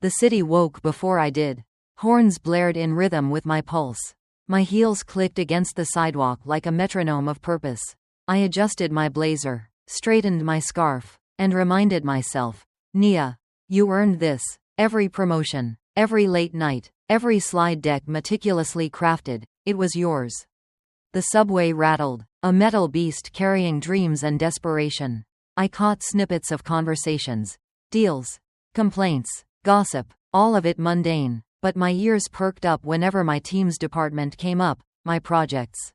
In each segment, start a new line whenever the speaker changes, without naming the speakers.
The city woke before I did. Horns blared in rhythm with my pulse. My heels clicked against the sidewalk like a metronome of purpose. I adjusted my blazer, straightened my scarf, and reminded myself, Nia, you earned this. Every promotion, every late night, every slide deck meticulously crafted, it was yours. The subway rattled, a metal beast carrying dreams and desperation. I caught snippets of conversations, deals, complaints, gossip, all of it mundane, but my ears perked up whenever my team's department came up, my projects.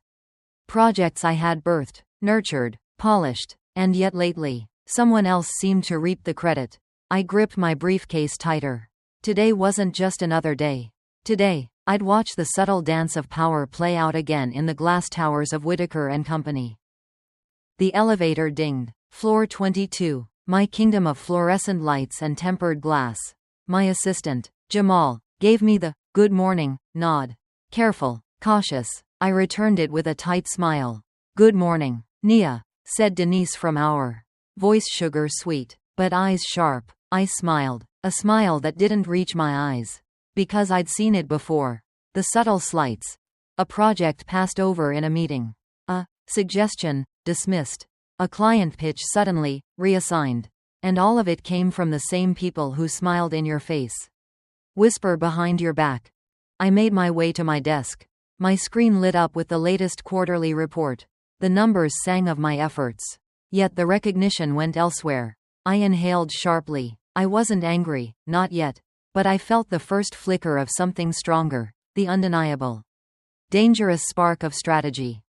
Projects I had birthed, nurtured, polished, and yet lately, someone else seemed to reap the credit. I gripped my briefcase tighter. Today wasn't just another day. Today, I'd watch the subtle dance of power play out again in the glass towers of Whitaker and Company. The elevator dinged. Floor 22. My kingdom of fluorescent lights and tempered glass. My assistant, Jamal, gave me the good morning nod. Careful, cautious, I returned it with a tight smile. Good morning, Nia, said Denise from our voice sugar sweet, but eyes sharp. I smiled, a smile that didn't reach my eyes. Because I'd seen it before. The subtle slights. A project passed over in a meeting. A suggestion, dismissed. A client pitch suddenly, reassigned. And all of it came from the same people who smiled in your face. Whisper behind your back. I made my way to my desk. My screen lit up with the latest quarterly report. The numbers sang of my efforts. Yet the recognition went elsewhere. I inhaled sharply. I wasn't angry, not yet. But I felt the first flicker of something stronger, the undeniable, dangerous spark of strategy.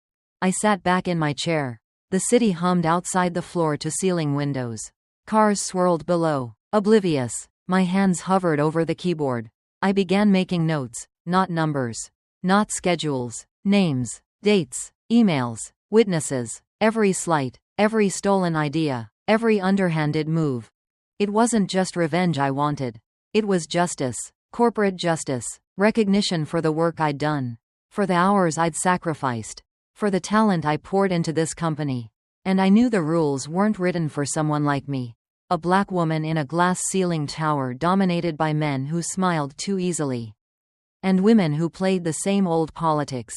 I sat back in my chair. The city hummed outside the floor-to-ceiling windows. Cars swirled below, oblivious. My hands hovered over the keyboard. I began making notes, not numbers, not schedules, names, dates, emails, witnesses, every slight, every stolen idea, every underhanded move. It wasn't just revenge I wanted. It was justice, corporate justice, recognition for the work I'd done, for the hours I'd sacrificed, for the talent I poured into this company. And I knew the rules weren't written for someone like me, a black woman in a glass-ceilinged tower dominated by men who smiled too easily, and women who played the same old politics.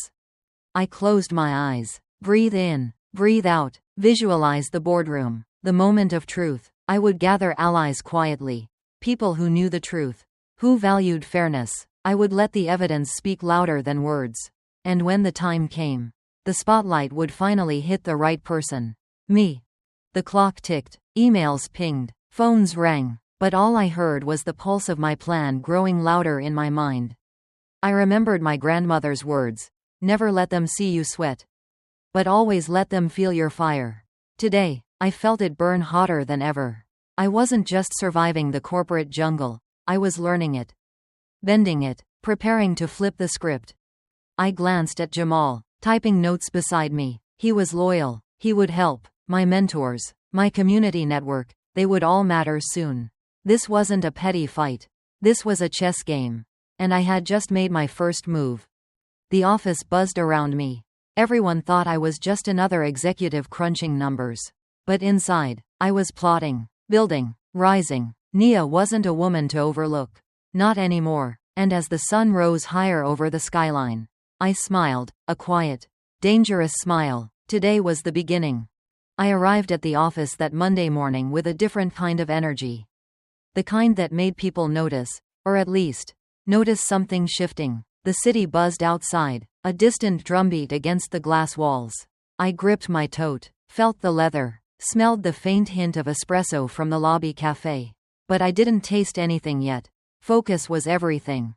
I closed my eyes. Breathe in, breathe out, visualize the boardroom, the moment of truth. I would gather allies quietly. People who knew the truth, who valued fairness. I would let the evidence speak louder than words. And when the time came, the spotlight would finally hit the right person. Me. The clock ticked, emails pinged, phones rang, but all I heard was the pulse of my plan growing louder in my mind. I remembered my grandmother's words, never let them see you sweat, but always let them feel your fire. Today, I felt it burn hotter than ever. I wasn't just surviving the corporate jungle, I was learning it. Bending it, preparing to flip the script. I glanced at Jamal, typing notes beside me. He was loyal, he would help. My mentors, my community network, they would all matter soon. This wasn't a petty fight. This was a chess game. And I had just made my first move. The office buzzed around me. Everyone thought I was just another executive crunching numbers. But inside, I was plotting, building, rising. Nia wasn't a woman to overlook. Not anymore. And as the sun rose higher over the skyline, I smiled, a quiet, dangerous smile. Today was the beginning. I arrived at the office that Monday morning with a different kind of energy. The kind that made people notice, or at least, notice something shifting. The city buzzed outside, a distant drumbeat against the glass walls. I gripped my tote, felt the leather, smelled the faint hint of espresso from the lobby cafe. But I didn't taste anything yet. Focus was everything.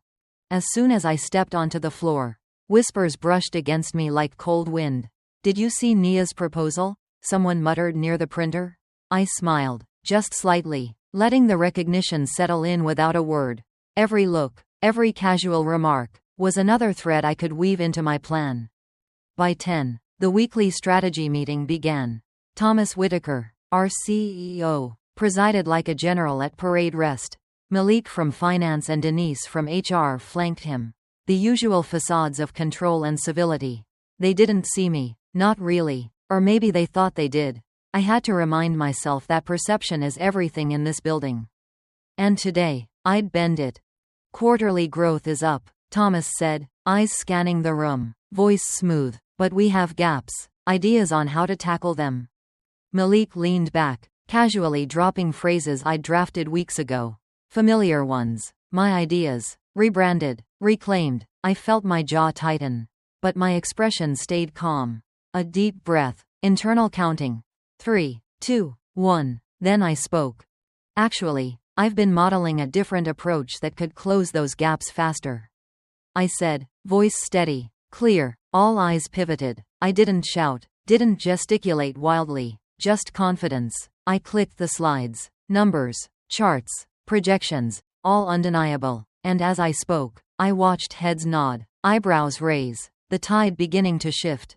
As soon as I stepped onto the floor, whispers brushed against me like cold wind. Did you see Nia's proposal? Someone muttered near the printer. I smiled, just slightly, letting the recognition settle in without a word. Every look, every casual remark, was another thread I could weave into my plan. By 10, the weekly strategy meeting began. Thomas Whitaker, our CEO, presided like a general at parade rest. Malik from finance and Denise from HR flanked him. The usual facades of control and civility. They didn't see me, not really. Or maybe they thought they did. I had to remind myself that perception is everything in this building. And today, I'd bend it. Quarterly growth is up, Thomas said, eyes scanning the room, voice smooth. But we have gaps, ideas on how to tackle them. Malik leaned back, casually dropping phrases I'd drafted weeks ago. Familiar ones. My ideas. Rebranded. Reclaimed. I felt my jaw tighten. But my expression stayed calm. A deep breath. Internal counting. 3, 2, 1. Then I spoke. Actually, I've been modeling a different approach that could close those gaps faster. I said, voice steady, clear. All eyes pivoted. I didn't shout, didn't gesticulate wildly, just confidence. I clicked the slides. Numbers, charts, projections, all undeniable. And as I spoke, I watched heads nod, eyebrows raise, the tide beginning to shift.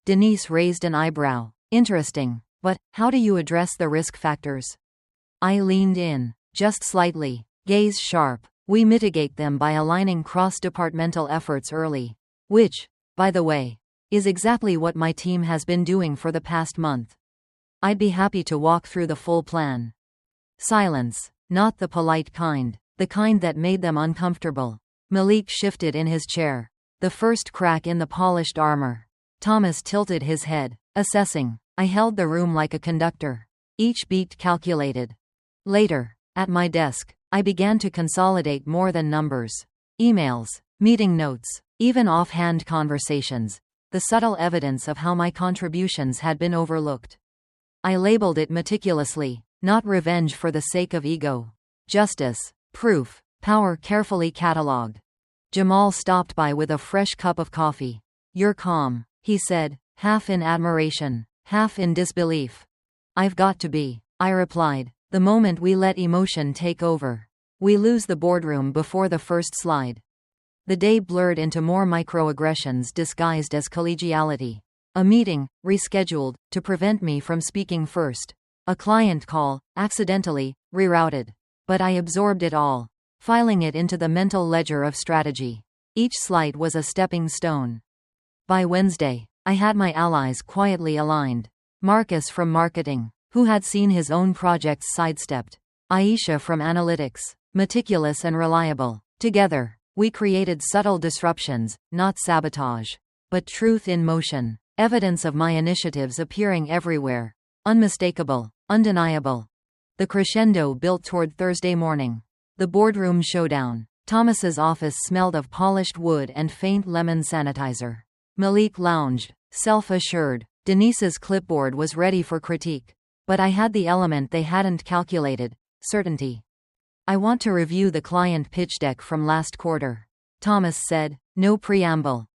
Denise raised an eyebrow. Interesting, but how do you address the risk factors? I leaned in, just slightly, gaze sharp. We mitigate them by aligning cross-departmental efforts early. Which, by the way, is exactly what my team has been doing for the past month. I'd be happy to walk through the full plan. Silence, not the polite kind, the kind that made them uncomfortable. Malik shifted in his chair, the first crack in the polished armor. Thomas tilted his head, assessing. I held the room like a conductor, each beat calculated. Later, at my desk, I began to consolidate more than numbers. Emails, meeting notes, even offhand conversations, the subtle evidence of how my contributions had been overlooked. I labeled it meticulously, not revenge for the sake of ego. Justice, proof, power carefully catalogued. Jamal stopped by with a fresh cup of coffee. You're calm, he said, half in admiration, half in disbelief. I've got to be, I replied. The moment we let emotion take over, we lose the boardroom before the first slide. The day blurred into more microaggressions disguised as collegiality. A meeting, rescheduled, to prevent me from speaking first. A client call, accidentally, rerouted. But I absorbed it all, filing it into the mental ledger of strategy. Each slight was a stepping stone. By Wednesday, I had my allies quietly aligned. Marcus from marketing, who had seen his own projects sidestepped. Aisha from analytics, meticulous and reliable. Together, we created subtle disruptions, not sabotage, but truth in motion, evidence of my initiatives appearing everywhere. Unmistakable, undeniable. The crescendo built toward Thursday morning. The boardroom showdown. Thomas's office smelled of polished wood and faint lemon sanitizer. Malik lounged, self-assured. Denise's clipboard was ready for critique. But I had the element they hadn't calculated, certainty. I want to review the client pitch deck from last quarter, Thomas said, no preamble.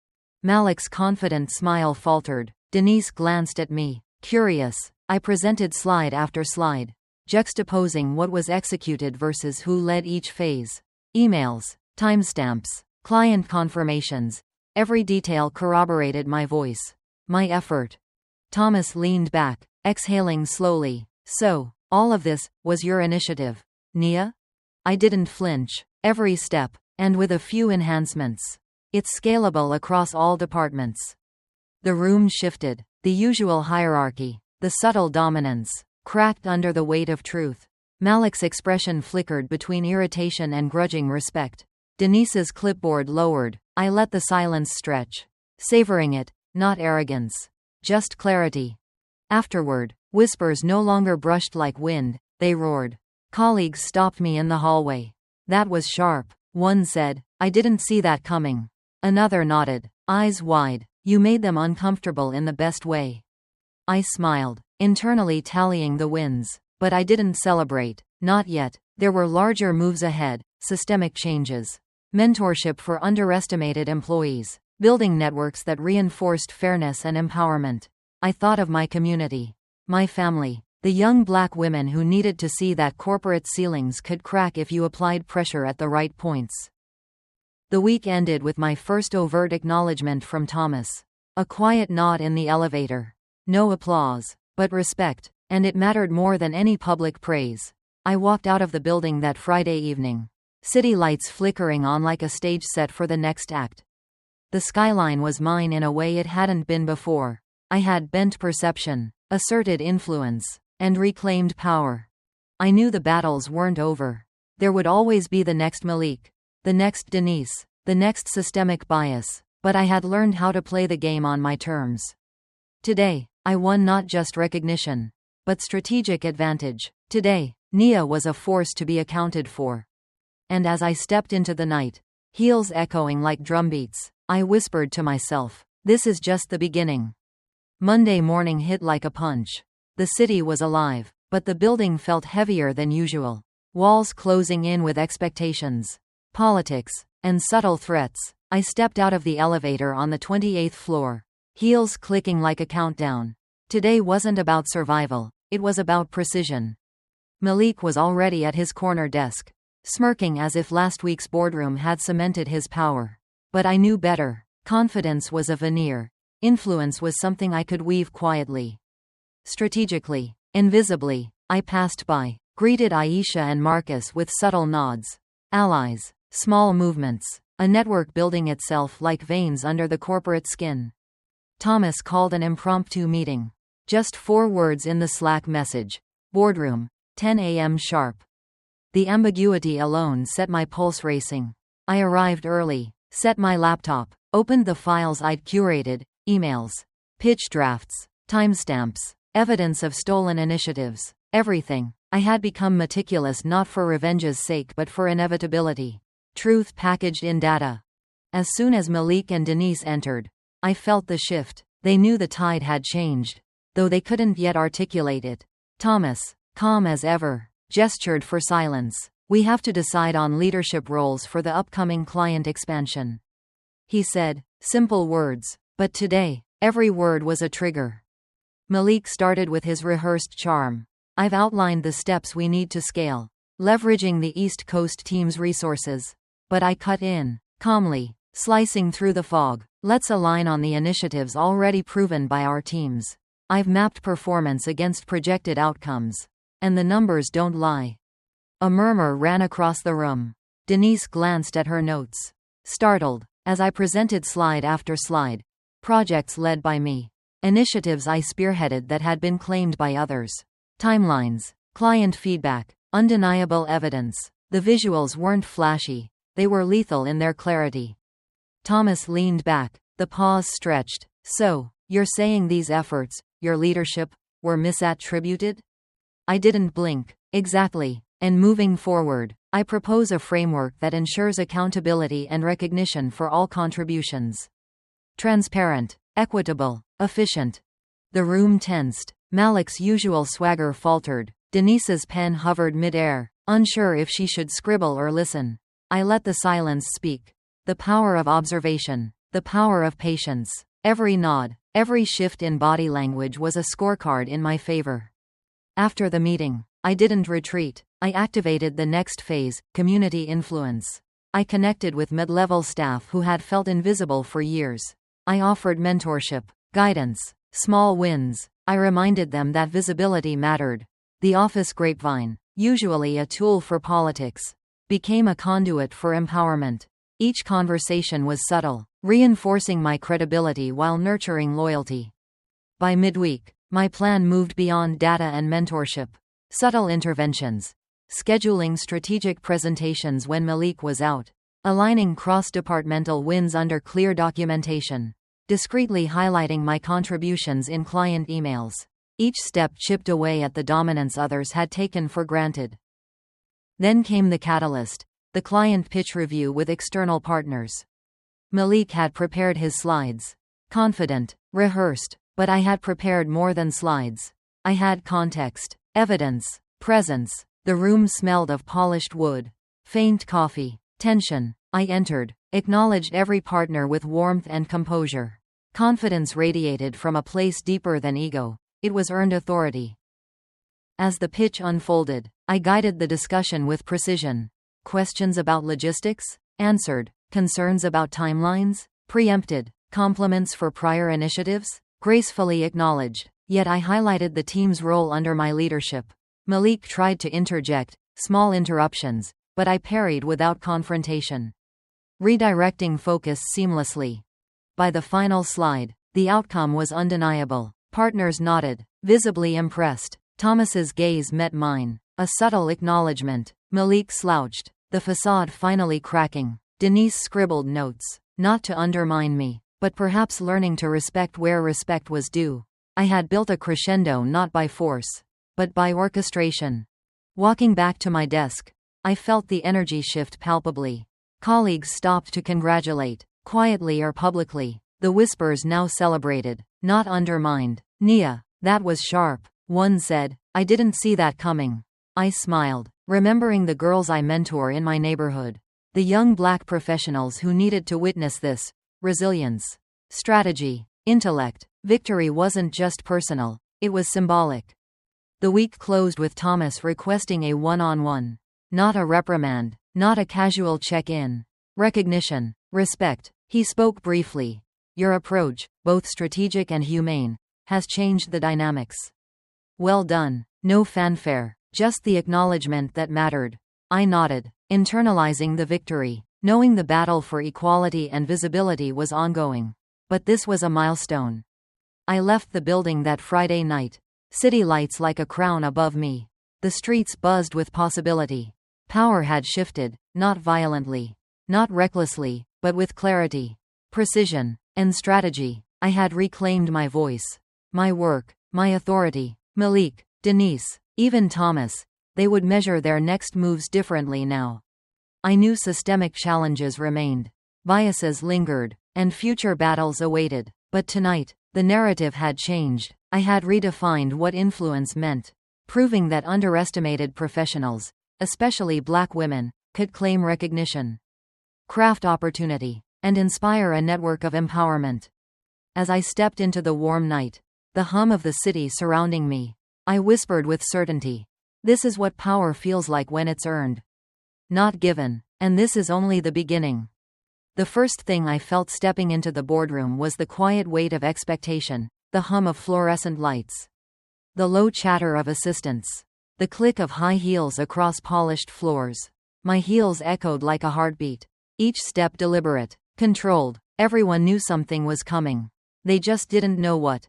Malik's confident smile faltered. Denise glanced at me, curious. I presented slide after slide, juxtaposing what was executed versus who led each phase. Emails, timestamps, client confirmations. Every detail corroborated my voice, my effort. Thomas leaned back, exhaling slowly. So, all of this was your initiative, Nia? I didn't flinch. Every step, and with a few enhancements. It's scalable across all departments. The room shifted. The usual hierarchy, the subtle dominance, cracked under the weight of truth. Malik's expression flickered between irritation and grudging respect. Denise's clipboard lowered. I let the silence stretch, savoring it, not arrogance, just clarity. Afterward, whispers no longer brushed like wind, they roared. Colleagues stopped me in the hallway. That was sharp, one said. I didn't see that coming. Another nodded, eyes wide. You made them uncomfortable in the best way. I smiled, internally tallying the wins. But I didn't celebrate. Not yet. There were larger moves ahead, systemic changes. Mentorship for underestimated employees. Building networks that reinforced fairness and empowerment. I thought of my community. My family. The young black women who needed to see that corporate ceilings could crack if you applied pressure at the right points. The week ended with my first overt acknowledgement from Thomas. A quiet nod in the elevator. No applause, but respect, and it mattered more than any public praise. I walked out of the building that Friday evening. City lights flickering on like a stage set for the next act. The skyline was mine in a way it hadn't been before. I had bent perception, asserted influence, and reclaimed power. I knew the battles weren't over. There would always be the next Malik, the next Denise, the next systemic bias, but I had learned how to play the game on my terms. Today, I won not just recognition, but strategic advantage. Today, Nia was a force to be accounted for. And as I stepped into the night, heels echoing like drumbeats, I whispered to myself, this is just the beginning. Monday morning hit like a punch. The city was alive, but the building felt heavier than usual. Walls closing in with expectations, politics, and subtle threats. I stepped out of the elevator on the 28th floor, heels clicking like a countdown. Today wasn't about survival, it was about precision. Malik was already at his corner desk, smirking as if last week's boardroom had cemented his power. But I knew better. Confidence was a veneer. Influence was something I could weave quietly. Strategically, invisibly, I passed by, greeted Aisha and Marcus with subtle nods. Allies, small movements, a network building itself like veins under the corporate skin. Thomas called an impromptu meeting. Just 4 words in the Slack message. Boardroom, 10 a.m. sharp. The ambiguity alone set my pulse racing. I arrived early, set my laptop, opened the files I'd curated, emails, pitch drafts, timestamps, evidence of stolen initiatives, everything. I had become meticulous not for revenge's sake but for inevitability. Truth packaged in data. As soon as Malik and Denise entered, I felt the shift. They knew the tide had changed, though they couldn't yet articulate it. Thomas, calm as ever, gestured for silence. We have to decide on leadership roles for the upcoming client expansion. He said, simple words, but today, every word was a trigger. Malik started with his rehearsed charm. I've outlined the steps we need to scale, leveraging the East Coast team's resources. But I cut in, calmly, slicing through the fog. Let's align on the initiatives already proven by our teams. I've mapped performance against projected outcomes. And the numbers don't lie. A murmur ran across the room. Denise glanced at her notes, startled, as I presented slide after slide. Projects led by me. Initiatives I spearheaded that had been claimed by others. Timelines, client feedback, undeniable evidence. The visuals weren't flashy, they were lethal in their clarity. Thomas leaned back, the pause stretched. So, you're saying these efforts, your leadership, were misattributed? I didn't blink. Exactly. And moving forward, I propose a framework that ensures accountability and recognition for all contributions. Transparent, equitable, efficient. The room tensed. Malik's usual swagger faltered. Denise's pen hovered mid-air, unsure if she should scribble or listen. I let the silence speak. The power of observation, the power of patience. Every nod, every shift in body language was a scorecard in my favor. After the meeting, I didn't retreat. I activated the next phase, community influence. I connected with mid-level staff who had felt invisible for years. I offered mentorship, guidance, small wins. I reminded them that visibility mattered. The office grapevine, usually a tool for politics, became a conduit for empowerment. Each conversation was subtle, reinforcing my credibility while nurturing loyalty. By midweek, my plan moved beyond data and mentorship. Subtle interventions. Scheduling strategic presentations when Malik was out. Aligning cross-departmental wins under clear documentation. Discreetly highlighting my contributions in client emails. Each step chipped away at the dominance others had taken for granted. Then came the catalyst, the client pitch review with external partners. Malik had prepared his slides. Confident, rehearsed, but I had prepared more than slides. I had context, evidence, presence. The room smelled of polished wood, faint coffee, tension. I entered, acknowledged every partner with warmth and composure. Confidence radiated from a place deeper than ego. It was earned authority. As the pitch unfolded, I guided the discussion with precision. Questions about logistics? Answered. Concerns about timelines? Preempted. Compliments for prior initiatives? Gracefully acknowledged. Yet I highlighted the team's role under my leadership. Malik tried to interject, small interruptions, but I parried without confrontation, redirecting focus seamlessly. By the final slide, the outcome was undeniable. Partners nodded, visibly impressed. Thomas's gaze met mine, a subtle acknowledgement. Malik slouched, the facade finally cracking. Denise scribbled notes, not to undermine me, but perhaps learning to respect where respect was due. I had built a crescendo not by force, but by orchestration. Walking back to my desk, I felt the energy shift palpably. Colleagues stopped to congratulate, quietly or publicly. The whispers now celebrated, not undermined. "Nia, that was sharp," one said. "I didn't see that coming." I smiled, remembering the girls I mentor in my neighborhood. The young black professionals who needed to witness this. Resilience, strategy, intellect. Victory wasn't just personal, it was symbolic. The week closed with Thomas requesting a one-on-one. Not a reprimand, not a casual check-in. Recognition, respect. He spoke briefly. "Your approach, both strategic and humane, has changed the dynamics." Well done. No fanfare, just the acknowledgement that mattered. I nodded, internalizing the victory, knowing the battle for equality and visibility was ongoing. But this was a milestone. I left the building that Friday night. City lights like a crown above me. The streets buzzed with possibility. Power had shifted, not violently, not recklessly, but with clarity, precision, and strategy. I had reclaimed my voice, my work, my authority. Malik, Denise, even Thomas, they would measure their next moves differently now. I knew systemic challenges remained, biases lingered, and future battles awaited. But tonight, the narrative had changed. I had redefined what influence meant, proving that underestimated professionals, especially black women, could claim recognition, craft opportunity, and inspire a network of empowerment. As I stepped into the warm night, the hum of the city surrounding me, I whispered with certainty, "This is what power feels like when it's earned, not given, and this is only the beginning." The first thing I felt stepping into the boardroom was the quiet weight of expectation, the hum of fluorescent lights, the low chatter of assistants, the click of high heels across polished floors. My heels echoed like a heartbeat, each step deliberate, controlled. Everyone knew something was coming. They just didn't know what.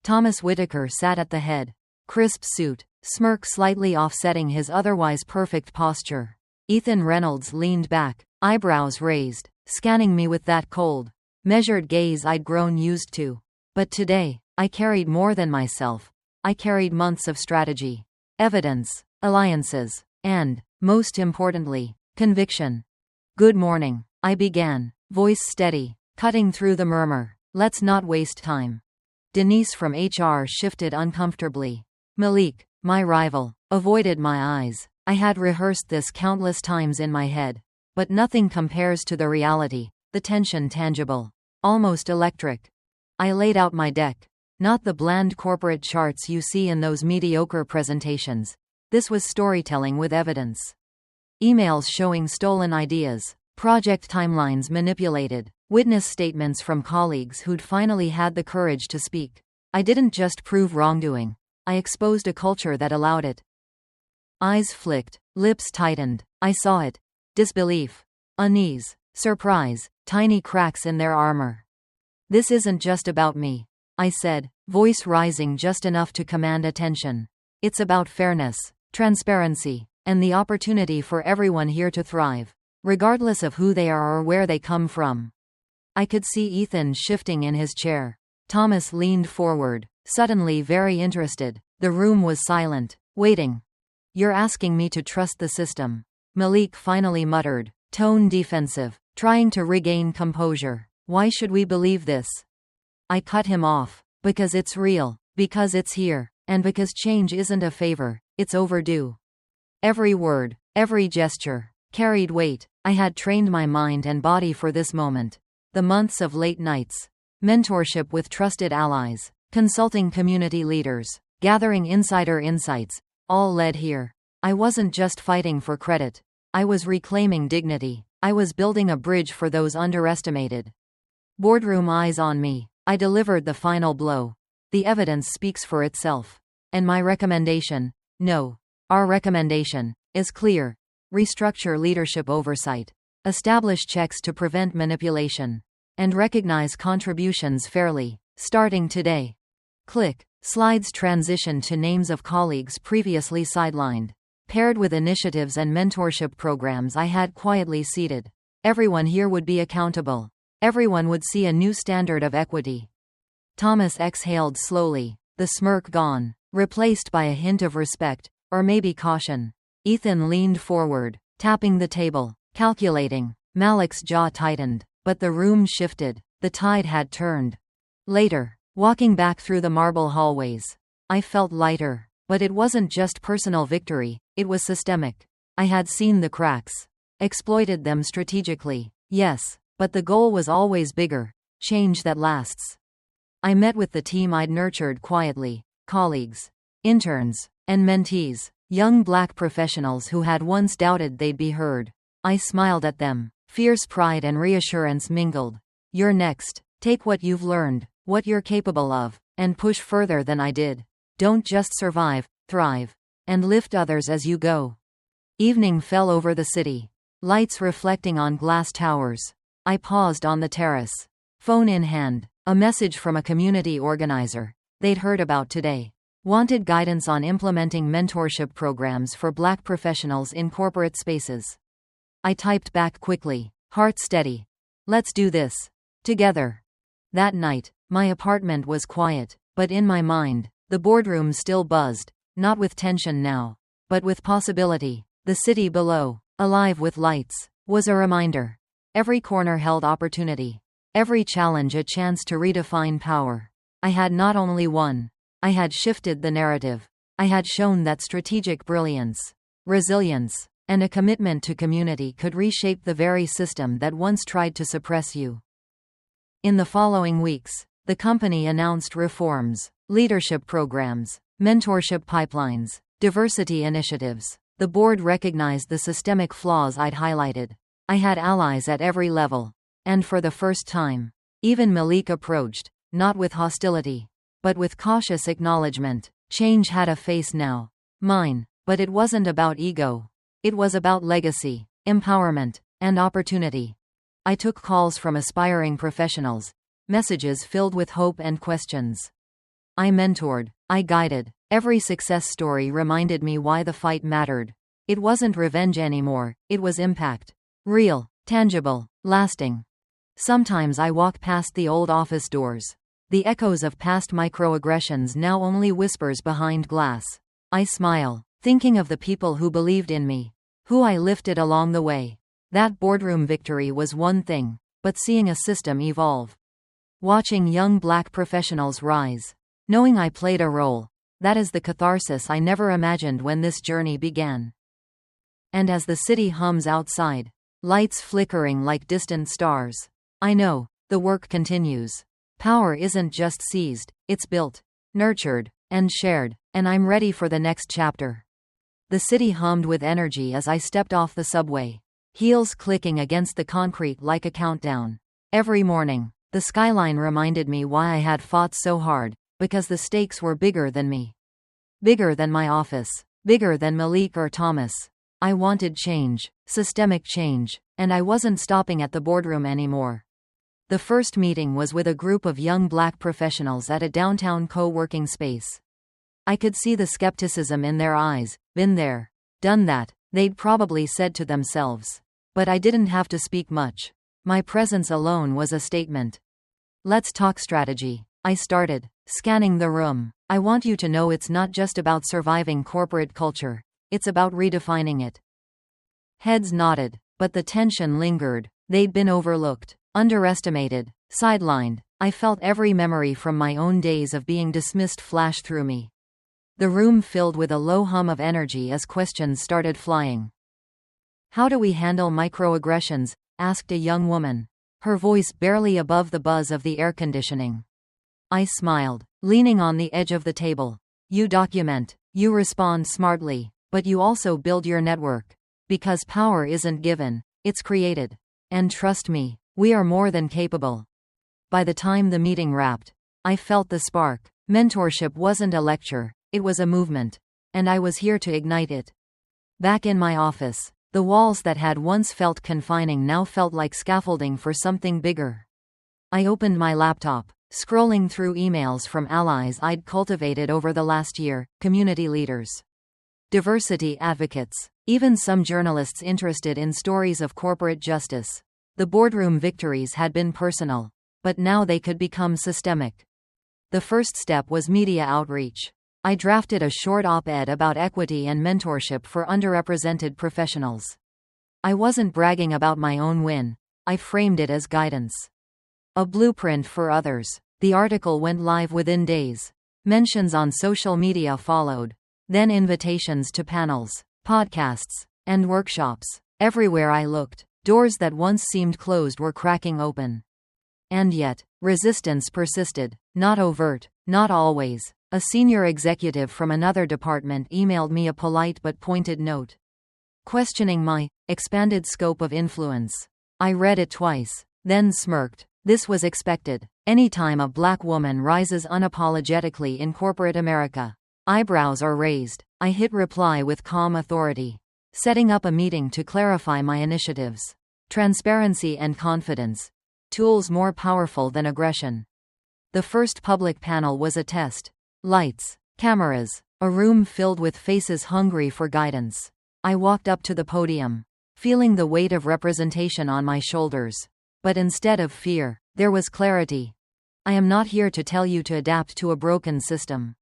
Thomas Whitaker sat at the head, crisp suit, smirk slightly offsetting his otherwise perfect posture. Ethan Reynolds leaned back, eyebrows raised, scanning me with that cold, measured gaze I'd grown used to. But today, I carried more than myself. I carried months of strategy, evidence, alliances, and, most importantly, conviction. "Good morning," I began, voice steady, cutting through the murmur. "Let's not waste time." Denise from HR shifted uncomfortably. Malik, my rival, avoided my eyes. I had rehearsed this countless times in my head. But nothing compares to the reality, the tension tangible, almost electric. I laid out my deck. Not the bland corporate charts you see in those mediocre presentations. This was storytelling with evidence. Emails showing stolen ideas, project timelines manipulated, witness statements from colleagues who'd finally had the courage to speak. I didn't just prove wrongdoing. I exposed a culture that allowed it. Eyes flicked, lips tightened. I saw it. Disbelief, unease, surprise, tiny cracks in their armor. "This isn't just about me," I said, voice rising just enough to command attention. "It's about fairness, transparency, and the opportunity for everyone here to thrive, regardless of who they are or where they come from." I could see Ethan shifting in his chair. Thomas leaned forward, suddenly very interested. The room was silent, waiting. "You're asking me to trust the system," Malik finally muttered, tone defensive, trying to regain composure. "Why should we believe this?" I cut him off. "Because it's real, because it's here, and because change isn't a favor, it's overdue." Every word, every gesture, carried weight. I had trained my mind and body for this moment. The months of late nights, mentorship with trusted allies, consulting community leaders, gathering insider insights, all led here. I wasn't just fighting for credit. I was reclaiming dignity. I was building a bridge for those underestimated. Boardroom eyes on me. I delivered the final blow. The evidence speaks for itself. And my recommendation? No. Our recommendation is clear. Restructure leadership oversight. Establish checks to prevent manipulation. And recognize contributions fairly, starting today. Click. Slides transition to names of colleagues previously sidelined. paired with initiatives and mentorship programs I had quietly seeded. Everyone here would be accountable. Everyone would see a new standard of equity. Thomas exhaled slowly, the smirk gone, replaced by a hint of respect, or maybe caution. Ethan leaned forward, tapping the table, calculating. Malik's jaw tightened, but the room shifted. The tide had turned. Later, walking back through the marble hallways, I felt lighter. But it wasn't just personal victory, it was systemic. I had seen the cracks, exploited them strategically, yes, but the goal was always bigger, change that lasts. I met with the team I'd nurtured quietly, colleagues, interns, and mentees, young black professionals who had once doubted they'd be heard. I smiled at them, fierce pride and reassurance mingled. You're next. Take what you've learned, what you're capable of, and push further than I did. Don't just survive, thrive. And lift others as you go. Evening fell over the city, lights reflecting on glass towers. I paused on the terrace, phone in hand, a message from a community organizer they'd heard about today. Wanted guidance on implementing mentorship programs for black professionals in corporate spaces. I typed back quickly, heart steady. Let's do this. Together. That night, my apartment was quiet, but in my mind, the boardroom still buzzed, not with tension now, but with possibility. The city below, alive with lights, was a reminder. Every corner held opportunity. Every challenge a chance to redefine power. I had not only won, I had shifted the narrative. I had shown that strategic brilliance, resilience, and a commitment to community could reshape the very system that once tried to suppress you. In the following weeks, the company announced reforms, leadership programs, mentorship pipelines, diversity initiatives. The board recognized the systemic flaws I'd highlighted. I had allies at every level. And for the first time, even Malik approached, not with hostility, but with cautious acknowledgement. Change had a face now. Mine. But it wasn't about ego. It was about legacy, empowerment, and opportunity. I took calls from aspiring professionals, messages filled with hope and questions. I mentored, I guided. Every success story reminded me why the fight mattered. It wasn't revenge anymore, it was impact. Real, tangible, lasting. Sometimes I walk past the old office doors. The echoes of past microaggressions now only whispers behind glass. I smile, thinking of the people who believed in me, who I lifted along the way. That boardroom victory was one thing, but seeing a system evolve. Watching young black professionals rise. Knowing I played a role. That is the catharsis I never imagined when this journey began. And as the city hums outside, lights flickering like distant stars, I know, the work continues. Power isn't just seized, it's built, nurtured, and shared, and I'm ready for the next chapter. The city hummed with energy as I stepped off the subway, heels clicking against the concrete like a countdown. Every morning, the skyline reminded me why I had fought so hard, because the stakes were bigger than me. Bigger than my office, bigger than Malik or Thomas. I wanted change, systemic change, and I wasn't stopping at the boardroom anymore. The first meeting was with a group of young black professionals at a downtown co-working space. I could see the skepticism in their eyes. Been there, done that, they'd probably said to themselves. But I didn't have to speak much. My presence alone was a statement. Let's talk strategy. I started, scanning the room. I want you to know it's not just about surviving corporate culture. It's about redefining it. Heads nodded, but the tension lingered. They'd been overlooked, underestimated, sidelined. I felt every memory from my own days of being dismissed flash through me. The room filled with a low hum of energy as questions started flying. How do we handle microaggressions? Asked a young woman, her voice barely above the buzz of the air conditioning. I smiled, leaning on the edge of the table. You document, you respond smartly, but you also build your network. Because power isn't given, it's created. And trust me, we are more than capable. By the time the meeting wrapped, I felt the spark. Mentorship wasn't a lecture, it was a movement. And I was here to ignite it. Back in my office, the walls that had once felt confining now felt like scaffolding for something bigger. I opened my laptop, scrolling through emails from allies I'd cultivated over the last year, community leaders. diversity advocates, even some journalists interested in stories of corporate justice. The boardroom victories had been personal, but now they could become systemic. The first step was media outreach. I drafted a short op-ed about equity and mentorship for underrepresented professionals. I wasn't bragging about my own win. I framed it as guidance. A blueprint for others. The article went live within days. Mentions on social media followed. Then invitations to panels, podcasts, and workshops. Everywhere I looked, doors that once seemed closed were cracking open. And yet, resistance persisted. Not overt, not always. A senior executive from another department emailed me a polite but pointed note, questioning my expanded scope of influence. I read it twice, then smirked. This was expected. Anytime a black woman rises unapologetically in corporate America, eyebrows are raised. I hit reply with calm authority, setting up a meeting to clarify my initiatives. Transparency and confidence. Tools more powerful than aggression. The first public panel was a test. Lights, cameras, a room filled with faces hungry for guidance. I walked up to the podium, feeling the weight of representation on my shoulders. But instead of fear, there was clarity. I am not here to tell you to adapt to a broken system.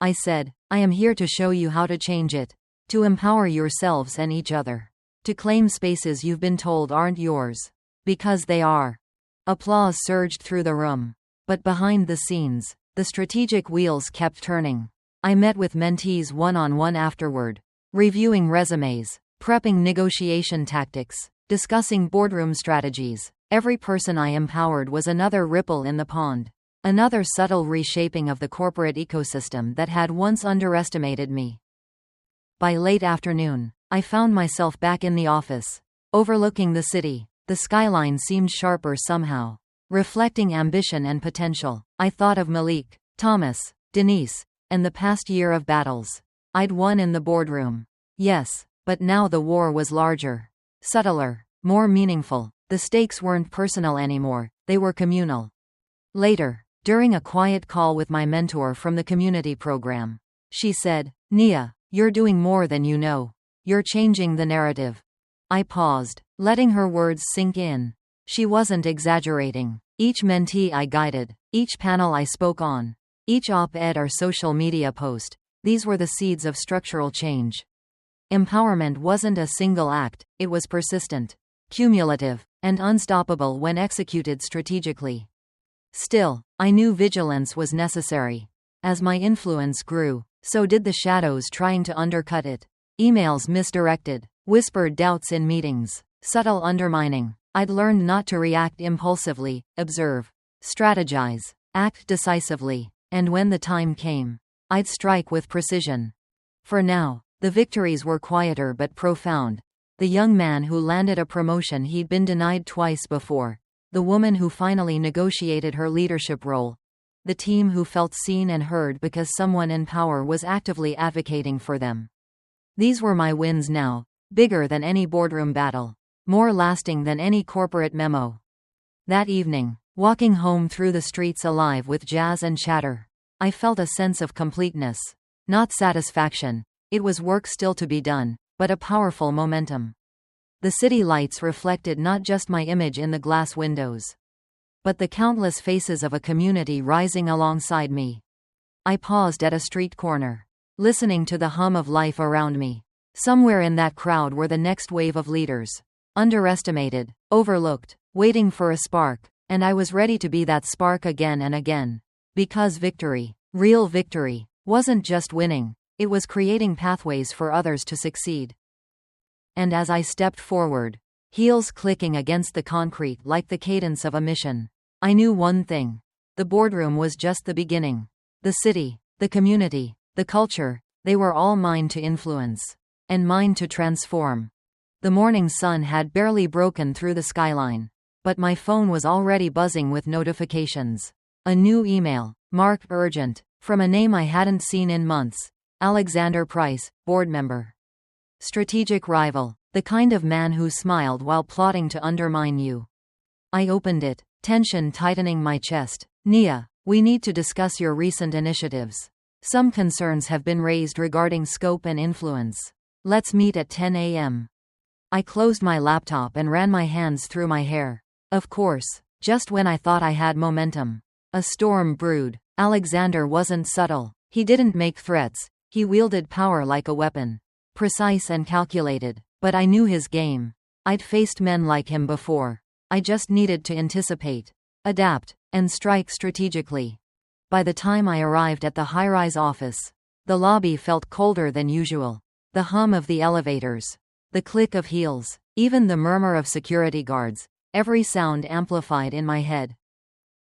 I said, I am here to show you how to change it, to empower yourselves and each other, to claim spaces you've been told aren't yours, because they are. Applause surged through the room. But behind the scenes, the strategic wheels kept turning. I met with mentees one-on-one afterward, reviewing resumes, prepping negotiation tactics, discussing boardroom strategies. Every person I empowered was another ripple in the pond, another subtle reshaping of the corporate ecosystem that had once underestimated me. By late afternoon, I found myself back in the office, overlooking the city. The skyline seemed sharper somehow, reflecting ambition and potential. I thought of Malik, Thomas, Denise, and the past year of battles I'd won in the boardroom. Yes, but now the war was larger, subtler, more meaningful. The stakes weren't personal anymore, they were communal. Later, during a quiet call with my mentor from the community program, she said, Nia, you're doing more than you know. You're changing the narrative. I paused, letting her words sink in. She wasn't exaggerating. Each mentee I guided, each panel I spoke on, each op-ed or social media post, these were the seeds of structural change. Empowerment wasn't a single act, it was persistent, cumulative, and unstoppable when executed strategically. Still, I knew vigilance was necessary. As my influence grew, so did the shadows trying to undercut it. Emails misdirected, whispered doubts in meetings, subtle undermining. I'd learned not to react impulsively, observe, strategize, act decisively, and when the time came, I'd strike with precision. For now, the victories were quieter but profound. The young man who landed a promotion he'd been denied twice before, the woman who finally negotiated her leadership role, the team who felt seen and heard because someone in power was actively advocating for them. These were my wins now, bigger than any boardroom battle, more lasting than any corporate memo. That evening, walking home through the streets alive with jazz and chatter, I felt a sense of completeness. Not satisfaction, it was work still to be done, but a powerful momentum. The city lights reflected not just my image in the glass windows, but the countless faces of a community rising alongside me. I paused at a street corner, listening to the hum of life around me. Somewhere in that crowd were the next wave of leaders, underestimated, overlooked, waiting for a spark, and I was ready to be that spark again and again. Because victory, real victory, wasn't just winning, it was creating pathways for others to succeed. And as I stepped forward, heels clicking against the concrete like the cadence of a mission, I knew one thing. The boardroom was just the beginning. The city, the community, the culture, they were all mine to influence. And mine to transform. The morning sun had barely broken through the skyline, but my phone was already buzzing with notifications. A new email, marked urgent, from a name I hadn't seen in months. Alexander Price, board member. Strategic rival, the kind of man who smiled while plotting to undermine you. I opened it, tension tightening my chest. Nia, we need to discuss your recent initiatives. Some concerns have been raised regarding scope and influence. Let's meet at 10 a.m. I closed my laptop and ran my hands through my hair. Of course, just when I thought I had momentum, a storm brewed. Alexander wasn't subtle. He didn't make threats. He wielded power like a weapon. Precise and calculated. But I knew his game. I'd faced men like him before. I just needed to anticipate, adapt, and strike strategically. By the time I arrived at the high-rise office, the lobby felt colder than usual. The hum of the elevators, the click of heels, even the murmur of security guards, every sound amplified in my head.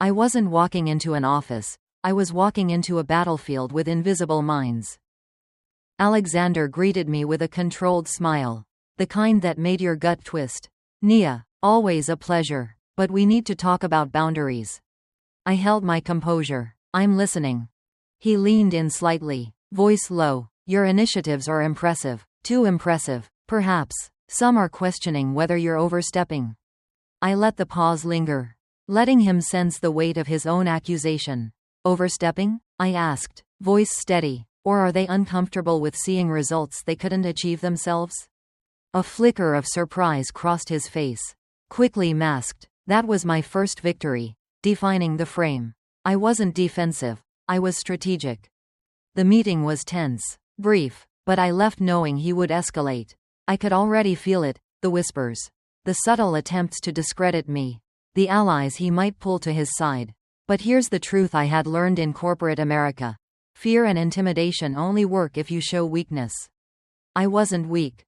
I wasn't walking into an office, I was walking into a battlefield with invisible minds. Alexander greeted me with a controlled smile, the kind that made your gut twist. Nia, always a pleasure, but we need to talk about boundaries. I held my composure. I'm listening. He leaned in slightly, voice low. Your initiatives are impressive, too impressive, perhaps. Some are questioning whether you're overstepping. I let the pause linger, letting him sense the weight of his own accusation. Overstepping? I asked, voice steady. Or are they uncomfortable with seeing results they couldn't achieve themselves? A flicker of surprise crossed his face, quickly masked. That was my first victory, defining the frame. I wasn't defensive, I was strategic. The meeting was tense, brief, but I left knowing he would escalate. I could already feel it, the whispers, the subtle attempts to discredit me, the allies he might pull to his side. But here's the truth I had learned in corporate America. Fear and intimidation only work if you show weakness. I wasn't weak.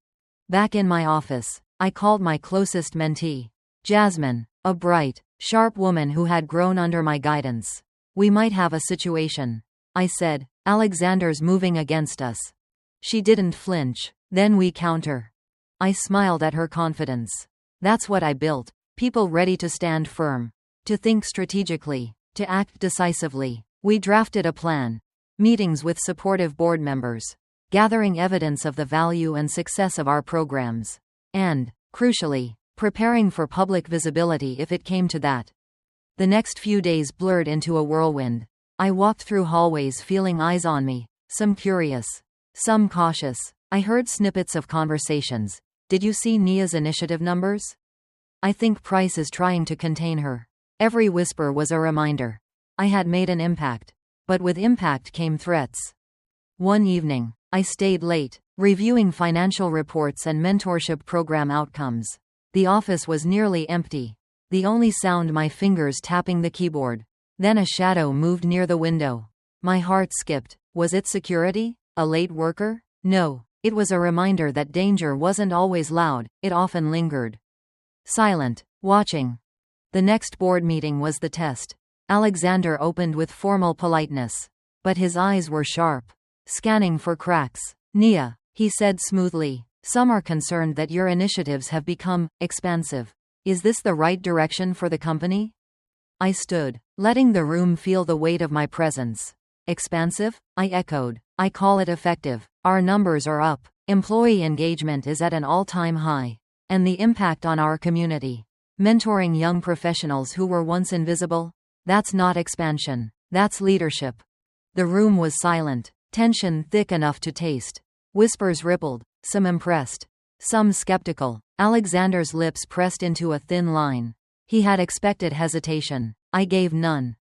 Back in my office, I called my closest mentee, Jasmine, a bright, sharp woman who had grown under my guidance. We might have a situation, I said. Alexander's moving against us. She didn't flinch. Then we counter. I smiled at her confidence. That's what I built. People ready to stand firm, to think strategically, to act decisively. We drafted a plan. Meetings with supportive board members, gathering evidence of the value and success of our programs, and, crucially, preparing for public visibility if it came to that. The next few days blurred into a whirlwind. I walked through hallways feeling eyes on me, some curious, some cautious. I heard snippets of conversations. Did you see Nia's initiative numbers? I think Price is trying to contain her. Every whisper was a reminder. I had made an impact. But with impact came threats. One evening, I stayed late, reviewing financial reports and mentorship program outcomes. The office was nearly empty. The only sound my fingers tapping the keyboard. Then a shadow moved near the window. My heart skipped. Was it security? A late worker? No, it was a reminder that danger wasn't always loud, it often lingered. Silent, watching. The next board meeting was the test. Alexander opened with formal politeness. But his eyes were sharp, scanning for cracks. Nia, he said smoothly, some are concerned that your initiatives have become expansive. Is this the right direction for the company? I stood, letting the room feel the weight of my presence. Expansive? I echoed. I call it effective. Our numbers are up. Employee engagement is at an all-time high. And the impact on our community. Mentoring young professionals who were once invisible? That's not expansion. That's leadership. The room was silent, tension thick enough to taste. Whispers rippled, some impressed, some skeptical. Alexander's lips pressed into a thin line. He had expected hesitation. I gave none.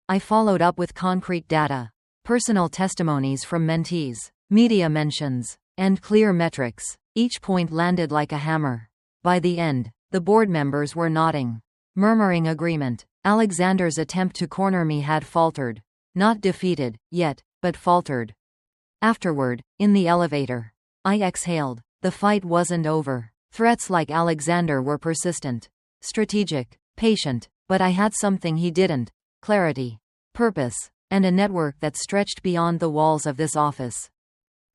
I followed up with concrete data, personal testimonies from mentees, media mentions, and clear metrics. Each point landed like a hammer. By the end, the board members were nodding, murmuring agreement. Alexander's attempt to corner me had faltered. Not defeated, yet, but faltered. Afterward, in the elevator, I exhaled. The fight wasn't over. Threats like Alexander were persistent, strategic, patient, but I had something he didn't: clarity, purpose, and a network that stretched beyond the walls of this office.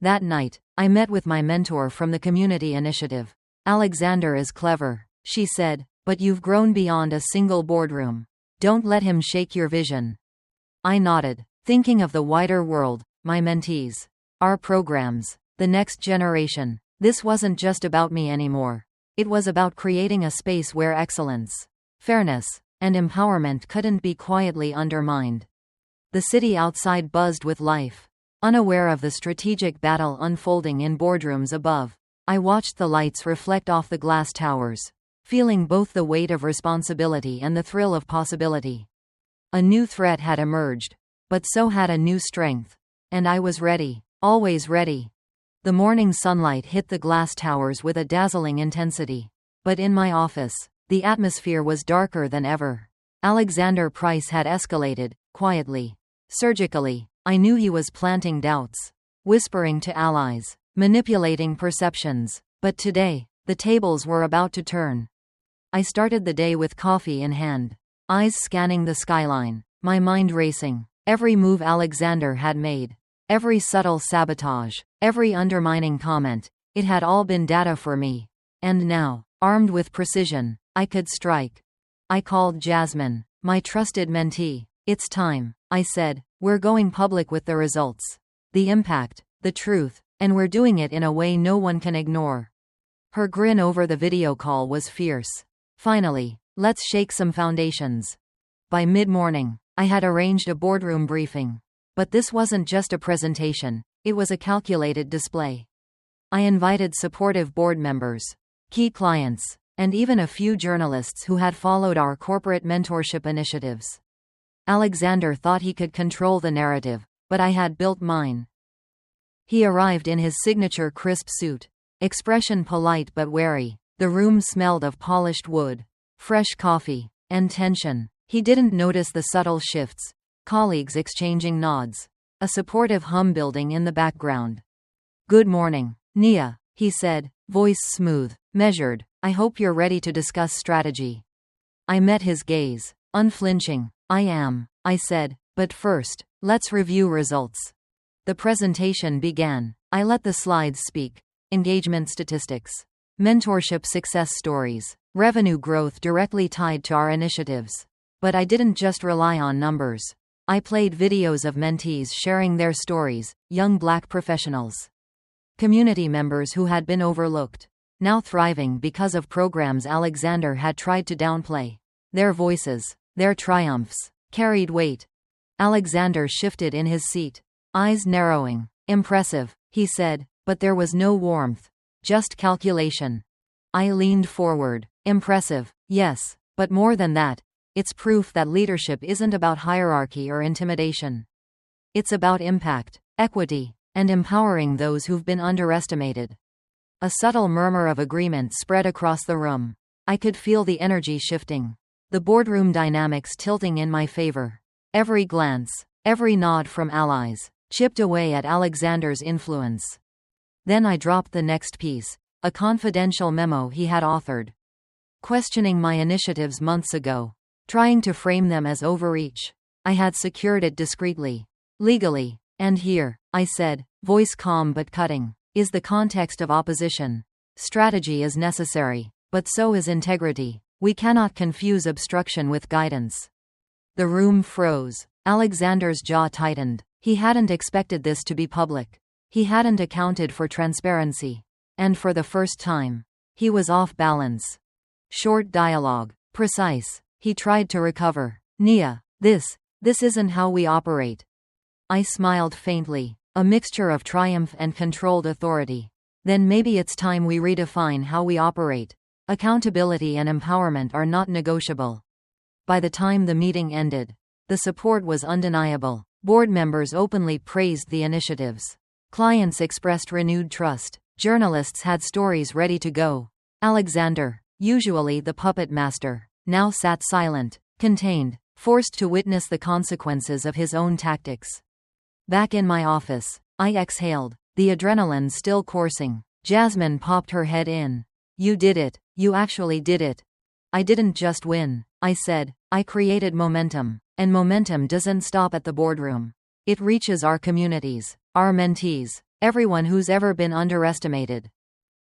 That night, I met with my mentor from the community initiative. Alexander is clever, she said, but you've grown beyond a single boardroom. Don't let him shake your vision. I nodded, thinking of the wider world, my mentees, our programs, the next generation. This wasn't just about me anymore. It was about creating a space where excellence, fairness, and empowerment couldn't be quietly undermined. The city outside buzzed with life. Unaware of the strategic battle unfolding in boardrooms above, I watched the lights reflect off the glass towers, feeling both the weight of responsibility and the thrill of possibility. A new threat had emerged, but so had a new strength. And I was ready, always ready. The morning sunlight hit the glass towers with a dazzling intensity. But in my office, the atmosphere was darker than ever. Alexander Price had escalated, quietly, surgically. I knew he was planting doubts, whispering to allies, manipulating perceptions. But today, the tables were about to turn. I started the day with coffee in hand, eyes scanning the skyline, my mind racing. Every move Alexander had made, every subtle sabotage, every undermining comment, it had all been data for me. And now, armed with precision, I could strike. I called Jasmine, my trusted mentee. It's time, I said. We're going public with the results, the impact, the truth, and we're doing it in a way no one can ignore. Her grin over the video call was fierce. Finally, let's shake some foundations. By mid-morning, I had arranged a boardroom briefing. But this wasn't just a presentation, it was a calculated display. I invited supportive board members, key clients, and even a few journalists who had followed our corporate mentorship initiatives. Alexander thought he could control the narrative, but I had built mine. He arrived in his signature crisp suit, expression polite but wary. The room smelled of polished wood, fresh coffee, and tension. He didn't notice the subtle shifts, colleagues exchanging nods, a supportive hum building in the background. "Good morning, Nia," he said, voice smooth, measured. "I hope you're ready to discuss strategy." I met his gaze, unflinching. "I am," I said, "but first, let's review results." The presentation began. I let the slides speak. Engagement statistics, mentorship success stories, revenue growth directly tied to our initiatives. But I didn't just rely on numbers. I played videos of mentees sharing their stories, young Black professionals, community members who had been overlooked, now thriving because of programs Alexander had tried to downplay. Their voices, their triumphs, carried weight. Alexander shifted in his seat, eyes narrowing. "Impressive," he said, but there was no warmth, just calculation. I leaned forward. "Impressive, yes, but more than that, it's proof that leadership isn't about hierarchy or intimidation. It's about impact, equity, and empowering those who've been underestimated." A subtle murmur of agreement spread across the room. I could feel the energy shifting, the boardroom dynamics tilting in my favor. Every glance, every nod from allies, chipped away at Alexander's influence. Then I dropped the next piece, a confidential memo he had authored, questioning my initiatives months ago, trying to frame them as overreach. I had secured it discreetly, legally. "And here," I said, voice calm but cutting, "is the context of opposition. Strategy is necessary, but so is integrity. We cannot confuse obstruction with guidance." The room froze. Alexander's jaw tightened. He hadn't expected this to be public. He hadn't accounted for transparency. And for the first time, he was off balance. Short dialogue, precise. He tried to recover. "Nia, this isn't how we operate." I smiled faintly, a mixture of triumph and controlled authority. "Then maybe it's time we redefine how we operate. Accountability and empowerment are not negotiable." By the time the meeting ended, the support was undeniable. Board members openly praised the initiatives. Clients expressed renewed trust. Journalists had stories ready to go. Alexander, usually the puppet master, now sat silent, contained, forced to witness the consequences of his own tactics. Back in my office, I exhaled, the adrenaline still coursing. Jasmine popped her head in. "You did it. You actually did it." "I didn't just win," I said. "I created momentum. And momentum doesn't stop at the boardroom. It reaches our communities, our mentees, everyone who's ever been underestimated."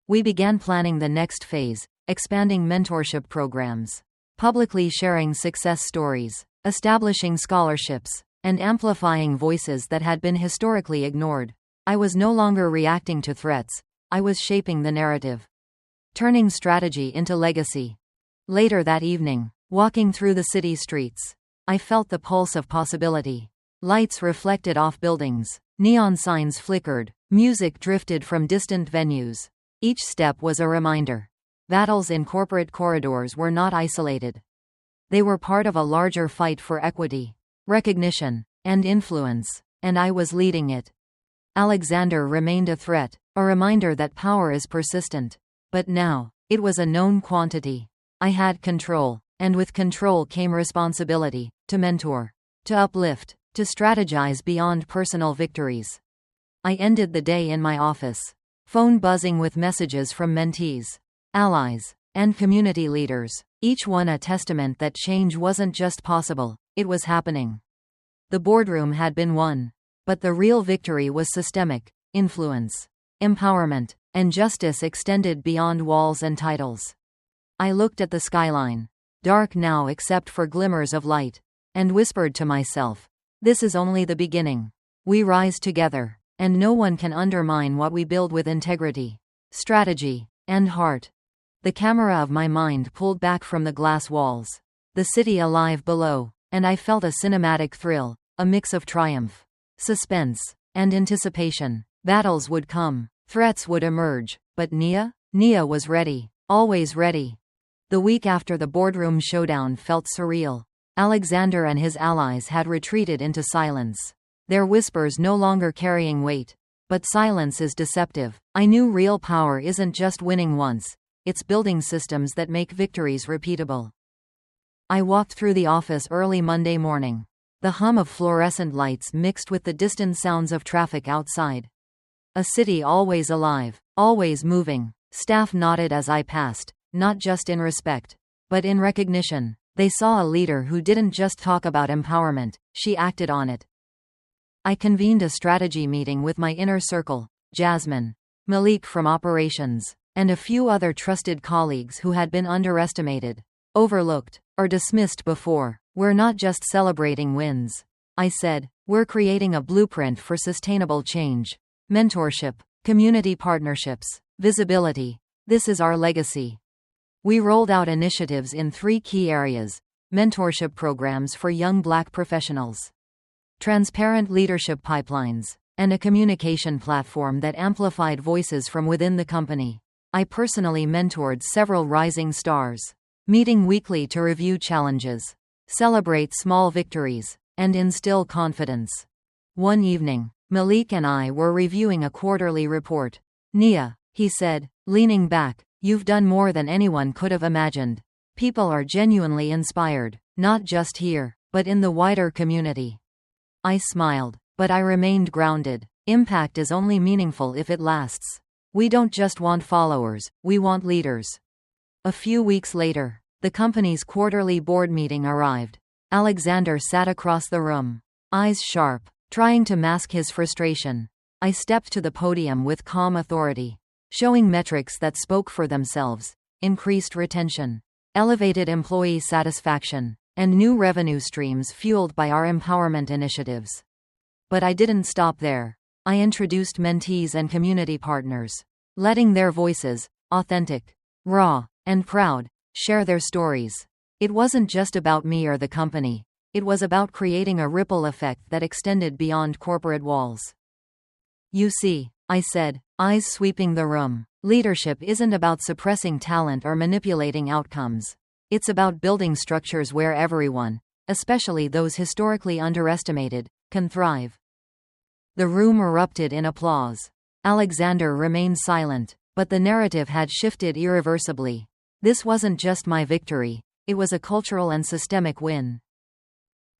We began planning the next phase, expanding mentorship programs, publicly sharing success stories, establishing scholarships, and amplifying voices that had been historically ignored. I was no longer reacting to threats, I was shaping the narrative, turning strategy into legacy. Later that evening, walking through the city streets, I felt the pulse of possibility. Lights reflected off buildings, Neon signs flickered. Music drifted from distant venues. Each step was a reminder. Battles in corporate corridors were not isolated. They were part of a larger fight for equity, recognition, and influence, and I was leading it. Alexander remained a threat, a reminder that power is persistent. But now, it was a known quantity. I had control, and with control came responsibility, to mentor, to uplift, to strategize beyond personal victories. I ended the day in my office. Phone buzzing with messages from mentees, allies, and community leaders, each one a testament that change wasn't just possible, it was happening. The boardroom had been won. But the real victory was systemic: influence, empowerment, and justice extended beyond walls and titles. I looked at the skyline, dark now except for glimmers of light, and whispered to myself, "This is only the beginning. We rise together, and no one can undermine what we build with integrity, strategy, and heart." The camera of my mind pulled back from the glass walls, the city alive below, and I felt a cinematic thrill, a mix of triumph, suspense, and anticipation. Battles would come, threats would emerge, but Nia was ready, always ready. The week after the boardroom showdown felt surreal. Alexander and his allies had retreated into silence, their whispers no longer carrying weight. But silence is deceptive. I knew real power isn't just winning once, it's building systems that make victories repeatable. I walked through the office early Monday morning. The hum of fluorescent lights mixed with the distant sounds of traffic outside. A city always alive, always moving. Staff nodded as I passed, not just in respect, but in recognition. They saw a leader who didn't just talk about empowerment, she acted on it. I convened a strategy meeting with my inner circle: Jasmine, Malik from operations, and a few other trusted colleagues who had been underestimated, overlooked, or dismissed before. "We're not just celebrating wins," I said. "We're creating a blueprint for sustainable change. Mentorship, community partnerships, visibility. This is our legacy." We rolled out initiatives in 3 key areas: mentorship programs for young Black professionals, transparent leadership pipelines, and a communication platform that amplified voices from within the company. I personally mentored several rising stars, meeting weekly to review challenges, celebrate small victories, and instill confidence. One evening, Malik and I were reviewing a quarterly report. "Nia," he said, leaning back, "you've done more than anyone could have imagined. People are genuinely inspired, not just here, but in the wider community." I smiled, but I remained grounded. Impact is only meaningful if it lasts. We don't just want followers, we want leaders. A few weeks later, the company's quarterly board meeting arrived. Alexander sat across the room, eyes sharp, trying to mask his frustration. I stepped to the podium with calm authority, showing metrics that spoke for themselves: increased retention, elevated employee satisfaction, and new revenue streams fueled by our empowerment initiatives. But I didn't stop there. I introduced mentees and community partners, letting their voices, authentic, raw, and proud, share their stories. It wasn't just about me or the company. It was about creating a ripple effect that extended beyond corporate walls. "You see," I said, eyes sweeping the room, "leadership isn't about suppressing talent or manipulating outcomes. It's about building structures where everyone, especially those historically underestimated, can thrive." The room erupted in applause. Alexander remained silent, but the narrative had shifted irreversibly. This wasn't just my victory, it was a cultural and systemic win.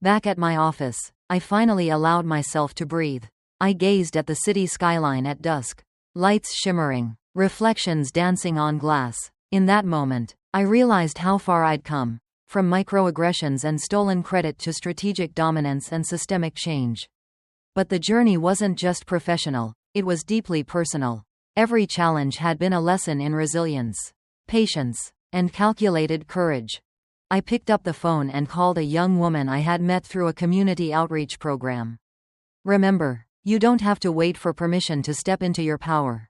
Back at my office, I finally allowed myself to breathe. I gazed at the city skyline at dusk, lights shimmering, reflections dancing on glass. In that moment, I realized how far I'd come, from microaggressions and stolen credit to strategic dominance and systemic change. But the journey wasn't just professional, it was deeply personal. Every challenge had been a lesson in resilience, patience, and calculated courage. I picked up the phone and called a young woman I had met through a community outreach program. "Remember, you don't have to wait for permission to step into your power,"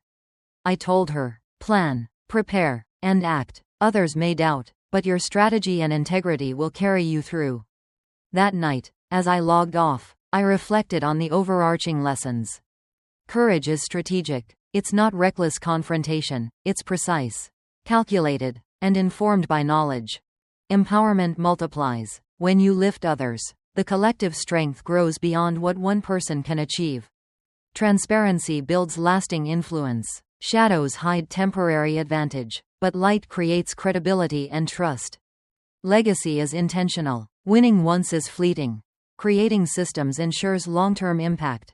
I told her. "Plan, prepare, and act. Others may doubt, but your strategy and integrity will carry you through." That night, as I logged off, I reflected on the overarching lessons. Courage is strategic. It's not reckless confrontation, it's precise, calculated, and informed by knowledge. Empowerment multiplies. When you lift others, the collective strength grows beyond what one person can achieve. Transparency builds lasting influence. Shadows hide temporary advantage, but light creates credibility and trust. Legacy is intentional. Winning once is fleeting. Creating systems ensures long-term impact.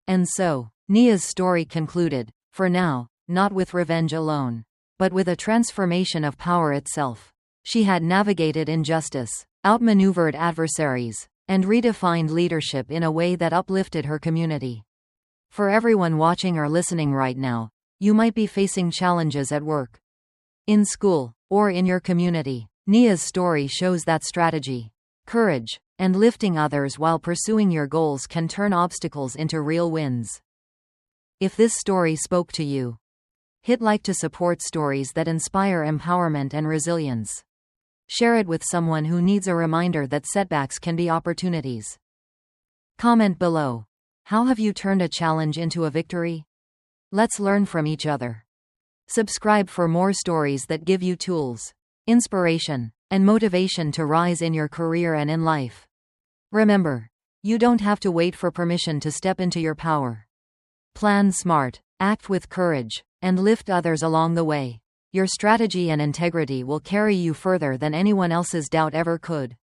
And so, Nia's story concluded, for now, not with revenge alone, but with a transformation of power itself. She had navigated injustice, outmaneuvered adversaries, and redefined leadership in a way that uplifted her community. For everyone watching or listening right now, you might be facing challenges at work, in school, or in your community. Nia's story shows that strategy, courage, and lifting others while pursuing your goals can turn obstacles into real wins. If this story spoke to you, hit like to support stories that inspire empowerment and resilience. Share it with someone who needs a reminder that setbacks can be opportunities. Comment below. How have you turned a challenge into a victory? Let's learn from each other. Subscribe for more stories that give you tools, inspiration, and motivation to rise in your career and in life. Remember, you don't have to wait for permission to step into your power. Plan smart, act with courage, and lift others along the way. Your strategy and integrity will carry you further than anyone else's doubt ever could.